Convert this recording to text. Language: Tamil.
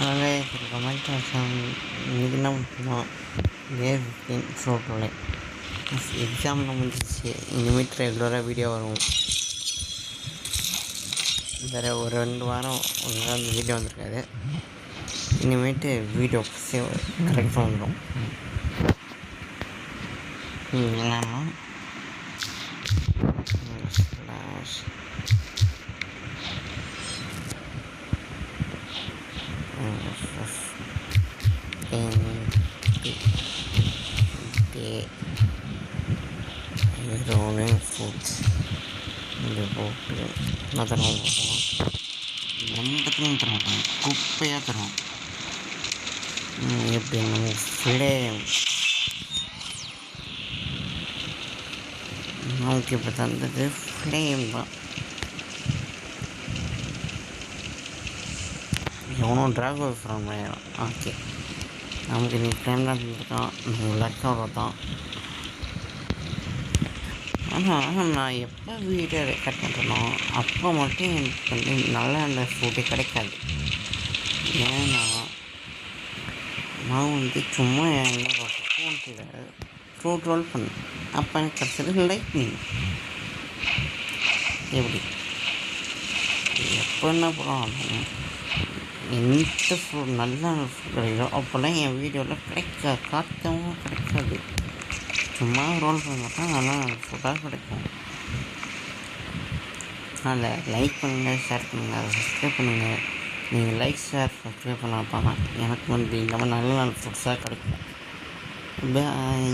அதனால் சரி கமெண்ட் இன்றைக்கி என்ன பண்ணுறோம் Day 15 ஃப்ரூட்டோலை எக்ஸாம்லாம் முடிஞ்சிச்சு. இனிமேல் ரெகுலராக வீடியோ வரும். வேறு ஒரு 2 வாரம் ஒன்றும் அந்த வீடியோ வந்திருக்காது. இனிமேட்டு வீடியோ கரெக்டாக வந்துடும். என்னன்னா ஃப்ரூட்ஸ் இங்கே போட்டு நான் தருவோம் எந்தத்துலையும் தர மாட்டாங்க, குப்பையாக தருவோம். எப்படி நமக்கு இப்போ தந்தது ஃப்ளேம் தான். எவனோ ட்ராகோ ஃப்ரம் ஓகே, நமக்கு நீ ஃப்ளேம் தான் தந்துருக்கான். நம்ம லக்காக தான். ஆனால் நான் எப்போ வீடியோ ரெக்கார்ட் பண்ணுறனோ அப்போ மட்டும் எனக்கு வந்து நல்லா அந்த ஃப்ரூட்டே கிடைக்காது. ஏன்னா நான் வந்து சும்மா என்னோட ஃபோன்ஸில் ஃப்ரூட் ரோல் பண்ணேன். அப்போ எனக்கு கிடச்சது லைட்னிங். எப்படி எப்போ என்ன பண்ணுவோம், எந்த ஃப்ரூட் நல்ல ஃப்ரூட் கிடைக்குதோ அப்போல்லாம் என் வீடியோவில் காட்டவும் கிடைக்காது. சும்மா ரோல் பண்ண மாட்டேன், நல்லா ஃபுட்டாக கிடைக்கும். அதில் லைக் பண்ணுங்கள், ஷேர் பண்ணுங்கள், அதை சப்ஸ்கிரைப் பண்ணுங்கள். நீங்கள் லைக் ஷேர் சப்ஸ்கிரைப் பண்ணால் எனக்கு வந்து இந்த மாதிரி நல்ல ஃபுட்ஸாக கிடைக்கும். பாய்.